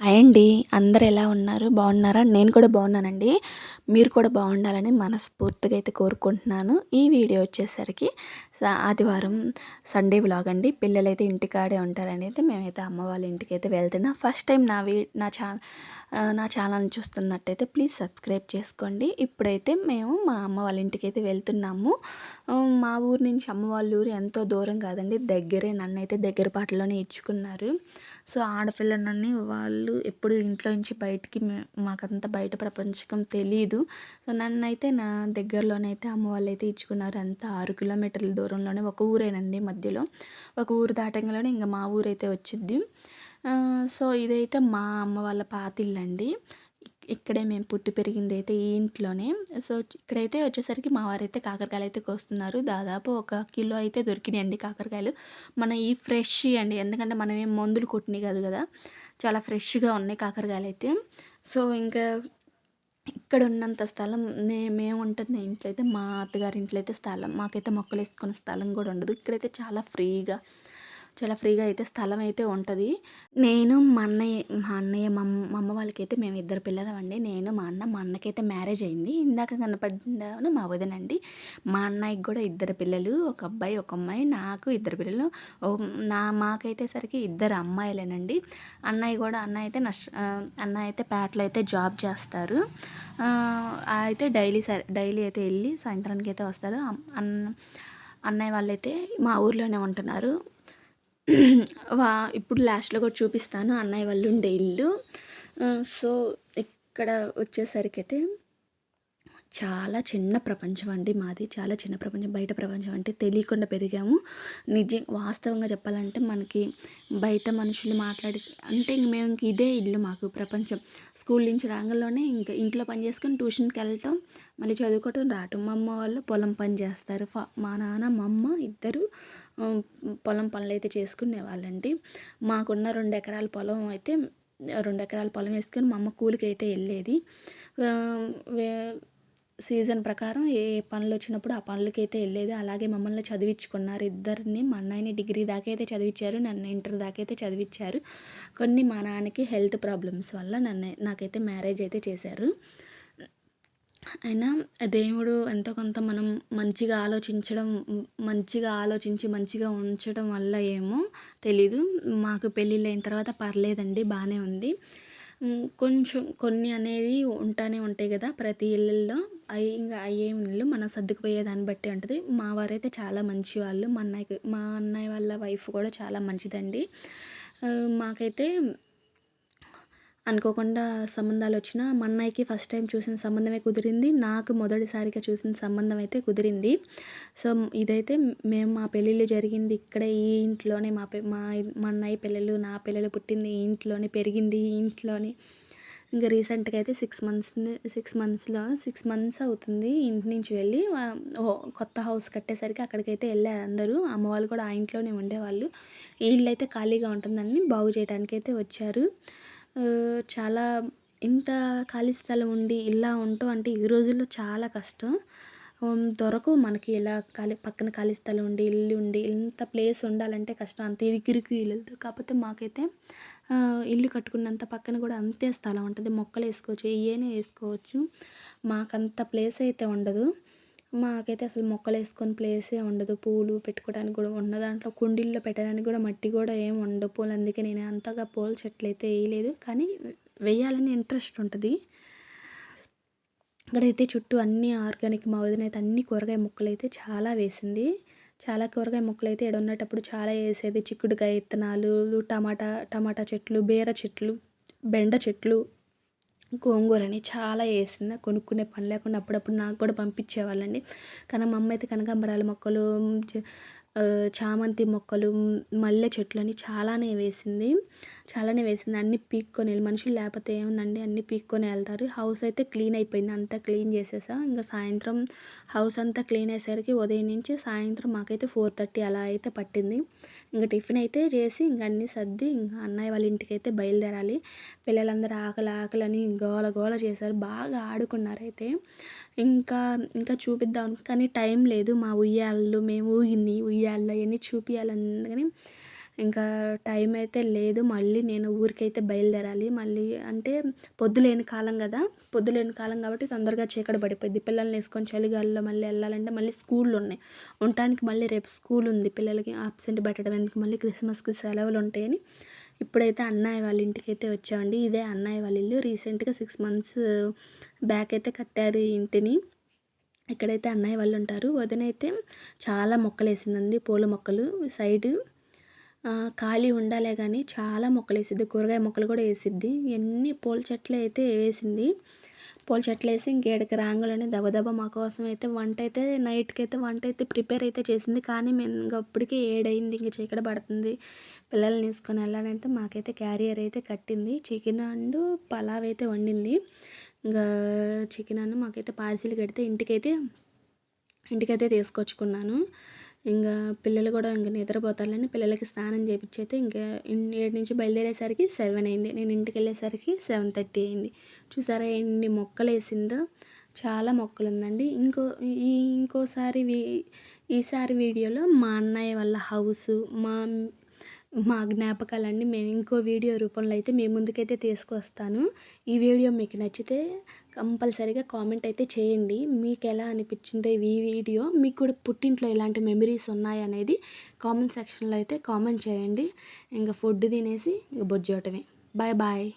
Hi అండి. అందరూ ఎలా ఉన్నారు? బాగున్నారా? నేను కూడా బాగున్నానండి. మీరు కూడా బాగుండాలని మనస్ఫూర్తిగా అయితే కోరుకుంటున్నాను. ఈ వీడియో వచ్చేసరికి ఆదివారం సండే వ్లాగ్ అండి. పిల్లలైతే ఇంటికాడే ఉంటారని అయితే మేమైతే అమ్మ వాళ్ళ ఇంటికైతే వెళ్తున్నాం. ఫస్ట్ టైం నా ఛానల్‌ని చూస్తున్నట్టయితే ప్లీజ్ సబ్స్క్రైబ్ చేసుకోండి. ఇప్పుడైతే మేము మా అమ్మ వాళ్ళ ఇంటికైతే వెళ్తున్నాము. మా ఊరు నుంచి అమ్మ వాళ్ళ ఊరు ఎంతో దూరం కాదండి. దగ్గరే. నన్నైతే దగ్గరపాటులోనే ఇచ్చుకున్నారు. సో, ఆడపిల్లనని వాళ్ళు ఎప్పుడు ఇంట్లో నుంచి బయటికి మాకంత బయట ప్రపంచకం తెలీదు. సో, నన్నైతే నా దగ్గరలోనైతే అమ్మ వాళ్ళైతే ఇచ్చుకున్నారు. అంతా 6 కిలోమీటర్ల దూరంలోనే ఒక ఊరేనండి మధ్యలో. ఒక ఊరు దాటంగానే ఇంక మా ఊరైతే వచ్చిద్ది. సో, ఇదైతే మా అమ్మ వాళ్ళ పాతిల్లండి. ఇక్కడే మేము పుట్టి పెరిగిందైతే ఈ ఇంట్లోనే. సో, ఇక్కడైతే వచ్చేసరికి మా వారైతే కాకరకాయలైతే కోస్తున్నారు. దాదాపు ఒక కిలో అయితే దొరికినాయండి కాకరకాయలు. ఈ ఫ్రెష్‌యి అండి. ఎందుకంటే మనమేం మందులు కొట్టినయి కాదు కదా! చాలా ఫ్రెష్‌గా ఉన్నాయి కాకరకాయలైతే. సో, ఇంకా ఇక్కడున్నంత స్థలం మేముంటున్న ఇంట్లో అయితే మా అత్తగారి ఇంట్లో అయితే స్థలం మాకైతే మొక్కలేసుకునే స్థలం గూడా ఉండదు. ఇక్కడైతే చాలా ఫ్రీగా అయితే స్థలం అయితే ఉంటది. నేను, మా అన్నయ్య మా అమ్మ వాళ్ళకైతే మేమిద్దరు పిల్లలమండి. నేను, మా అన్న. మా అన్నకైతే మ్యారేజ్ అయింది. ఇందాక కనపడ్డాను మా వదినండి. మా అన్నయ్యకి గూడా ఇద్దరు పిల్లలు. ఒక అబ్బాయి, ఒక అమ్మాయి. నాకు ఇద్దరు పిల్లలు. మాకైతే సరికి ఇద్దరు అమ్మాయిలేనండి. అన్నయ్య అయితే పేటలో అయితే జాబ్ చేస్తారు. అయితే డైలీ అయితే ఎళ్ళి సాయంత్రానికైతే వస్తారు. అన్నయ్య వాళ్ళైతే మా ఊర్లోనే ఉంటున్నారు. వా ఇప్పుడు లాస్ట్‌లో కూడా చూపిస్తాను అన్నయ్య వాళ్ళు ఉండే ఇల్లు. సో, ఇక్కడ వచ్చేసరికైతే చాలా చిన్న ప్రపంచం అండి మాది. చాలా చిన్న ప్రపంచం. బయట ప్రపంచం అంటే తెలియకుండా పెరిగాము. వాస్తవంగా చెప్పాలంటే మనకి బయట మనుషులు అంటే మేము ఇదే ఇల్లు మాకు ప్రపంచం. స్కూల్ నుంచి రాంగాల్నే ఇంకా ఇంట్లో పని చేసుకొని ట్యూషన్‌కెళ్ళటం, మళ్ళీ చదువుకోవటం, రావటం. మా అమ్మ వాళ్ళు పొలం పని చేస్తారు. మా నాన్న, మా అమ్మ ఇద్దరు పొలం పనులైతే చేసుకునేవాళ్ళండి. మాకున్న 2 ఎకరాల పొలం అయితే 2 ఎకరాల పొలం వేసుకొని మా అమ్మ కూలికైతే వెళ్ళేది. ఆహ్, వే సీజన్ ప్రకారం ఏ పనులొచ్చినప్పుడు ఆ పనులకైతే వెళ్ళేది. అలాగే మమ్మల్ని చదివించుకున్నారు ఇద్దరిని. మా అన్నయ్యని డిగ్రీ దాకా అయితే చదివిచ్చారు. నన్ను ఇంటర్ దాకా అయితే చదివిచ్చారు. కొన్ని మా నాన్నకి హెల్త్ ప్రాబ్లమ్స్ వల్ల నాకైతే మ్యారేజ్ అయితే చేశారు. అయినా దేవుడు ఎంతో కొంత మనం మంచిగా ఆలోచించి మంచిగా ఉంచడం వల్ల ఏమో తెలీదు. మాకు పెళ్ళిళ్ళైన తర్వాత పర్లేదండి. బానే ఉంది. కొంచెం కొన్ని అనేది ఉంటానే ఉంటాయి గదా! ప్రతి ఇళ్లల్లో. అయ్యేం ఇల్లు మనం సర్దుకుపోయే దాన్ని బట్టి ఉంటది. మా వారైతే చాలా మంచివాళ్ళు. మా అన్నయ్య వాళ్ళ వైఫ్ కూడా చాలా మంచిదండి. మాకైతే అనుకోకుండా సంబంధాలొచ్చినా మా అన్నయ్యకి ఫస్ట్ టైమ్ చూసిన సంబంధమే కుదిరింది. నాకు మొదటిసారిగా చూసిన సంబంధం అయితే కుదిరింది. సో, ఇదైతే మా పెళ్ళిళ్ళు జరిగింది ఇక్కడే ఈ ఇంట్లోనే. మా అన్నయ్య పిల్లలు, నా పిల్లలు పుట్టింది ఈ ఇంట్లోనే, పెరిగింది ఈ ఇంట్లోనే. ఇంక రీసెంట్‌గా అయితే 6 మంత్స్ అవుతుంది ఇంటి నుంచి వెళ్ళి. కొత్త హౌస్ కట్టేసరికి అక్కడికైతే ఎళ్లారు అందరూ. అమ్మ వాళ్ళు కూడా ఆ ఇంట్లోనే ఉండేవాళ్ళు. ఈ ఇల్లయితే ఖాళీగా ఉంటుందని బాగు చేయటానికైతే వచ్చారు. చాలా ఇంత ఖాళీ స్థలం ఉండి ఇలా ఉండటం అంటే ఈ రోజుల్లో చాలా కష్టం. దొరకవు మనకి ఇలా పక్కన ఖాళీ స్థలం ఉండి, ఇల్లు ఉండి, ఇంత ప్లేస్ ఉండాలంటే కష్టం. అంత ఇరుకిరుకు ఇల్లులతో. కాకపోతే మాకైతే ఇల్లు కట్టుకున్నంత పక్కన కూడా అంతే స్థలం ఉంటది. మొక్కలేసుకోవచ్చు. ఏయైనా ఏసుకోవచ్చు. మాకంత ప్లేస్ అయితే ఉండదు. మాకైతే అసలు మొక్కలేసుకొని ప్లేసే ఉండదు. పూలు పెట్టుకోవడానికి కూడా ఉన్న దాంట్లో కుండీల్లో పెట్టడానికి కూడా మట్టి కూడా ఏమి ఉండవు. పూలు అందుకే నేను అంతగా పూల చెట్లయితే ఏయలేదు. కానీ వెయ్యాలని ఇంట్రెస్ట్ ఉంటది. అక్కడైతే చుట్టూ అన్నీ ఆర్గానిక్. మా వదినైతే అన్ని కూరగాయ మొక్కలైతే చాలా వేసింది. చాలా కూరగాయ మొక్కలైతే ఈడుండేటప్పుడు చాలా ఏసేది. చిక్కుడుకాయ ఇత్తనాలు, టమాటా చెట్లు, బీర చెట్లు, బెండ చెట్లు, గోంగూరని చాలా ఏసింది. కొనుక్కునే పని లేకుండా అప్పుడప్పుడు నాకు కూడా పంపించేవాళ్ళండి. కానీ మా అమ్మ అయితే కనకాంబరాల మొక్కలు, చామంతి మొక్కలు, మల్లె చెట్లని చాలానే వేసింది. అన్నీ పీక్కొని మనుషులు లేకపోతే ఏముందండి అన్నీ పీక్కొని ఎళ్తారు. హౌస్ అయితే క్లీన్ అయిపోయింది. అంతా క్లీన్ చేసేసా. ఇంక సాయంత్రం హౌస్ అంతా క్లీన్ అయ్యేసరికి ఉదయం నుంచి సాయంత్రం మాకైతే 4:30 అలా అయితే పట్టింది. ఇంక టిఫిన్ అయితే చేసి ఇంక అన్నీ సర్ది ఇంక అన్నయ్య వాళ్ళ ఇంటికైతే బయలుదేరాలి. పిల్లలందరూ ఆకలని గోల గోల చేశారు. బాగా ఆడుకున్నారైతే. ఇంకా చూపిద్దాం కానీ టైం లేదు. మా ఉయ్యాలలు మేము ఊగింది ఉయ్యాలలు అయన్నీ చూపియాలని ఇంకా టైం అయితే లేదు. మళ్ళీ నేను ఊరికైతే బయలుదేరాలి. మళ్ళీ అంటే పొద్దులేని కాలం కదా! పొద్దులేని కాలం కాబట్టి తొందరగా చీకటి పడిపోద్ది. పిల్లల్ని ఏసుకొని చలిగాలిలో మళ్ళీ ఎళ్ళాలంటే మళ్ళీ స్కూళ్ళున్నాయి. ఉండటానికి మళ్ళీ రేపు స్కూలుంది. పిల్లలకి ఆబ్సెంట్ పెట్టడం ఎందుకు, మళ్ళీ క్రిస్మస్‌కి సెలవులుంటాయని ఇప్పుడైతే అన్నయ్య వాళ్ళ ఇంటికైతే వచ్చామండి. ఇదే అన్నయ్య వాళ్ళ ఇల్లు. రీసెంట్‌గా 6 మంత్స్ బ్యాక్ అయితే కట్టారు ఈ ఇంటిని. ఇక్కడైతే అన్నయ్య వాళ్ళు ఉంటారు. వదినైతే చాలా మొక్కలేసిందండి. పూల మొక్కలు సైడు. ఖాళీ ఉండాలే గానీ చాలా మొక్కలేసిద్ది. కూరగాయ మొక్కలు కూడా ఏసిద్ది. ఎన్ని పూల చెట్లే అయితే వేసింది. పూల చెట్లేసి ఇంకేడకి రాంగానే దబదబా మా కోసం అయితే వంటైతే నైట్‌కైతే వంటైతే ప్రిపేర్ అయితే చేసింది. కానీ మేము ఇంక అప్పటికే 7 అయింది. ఇంక చీకటి పడుతుంది. పిల్లల్ని తీసుకొని వెళ్ళాలంటే మాకైతే క్యారియర్ అయితే కట్టింది. చికెన్ అండ్ పలావ్ అయితే వండింది. ఇంకా చికెన్ అను మాకైతే పార్సిల్ కడితే ఇంటికైతే తీసుకొచ్చుకున్నాను. ఇంగా పిల్లలు కూడా ఇంక నిద్రపోతారులని పిల్లలకి స్నానం చేపిచ్చి అయితే ఇంకా 7 నుంచి బయలుదేరేసరికి 7 అయింది. నేను ఇంటికెళ్ళేసరికి 7:30 అయింది. చూసారా ఎన్ని మొక్కలేసిందో! చాలా మొక్కలుందండి. ఇంకోసారి ఈసారి వీడియోలో మా అన్నయ్య వాళ్ళ హౌసు, మా జ్ఞాపకాలన్నీ మేము ఇంకో వీడియో రూపంలో అయితే మీ ముందుకైతే తీసుకొస్తాను. ఈ వీడియో మీకు నచ్చితే కంపల్సరీగా కామెంట్ అయితే చేయండి. మీకెలా అనిపించిందో ఈ వీడియో? మీకు కూడా పుట్టింట్లో ఇలాంటి మెమరీస్ ఉన్నాయనేది కామెంట్ సెక్షన్‌లో అయితే కామెంట్ చేయండి. ఇంక ఫుడ్ తినేసి ఇంక బొజ్జోటమే. Bye bye.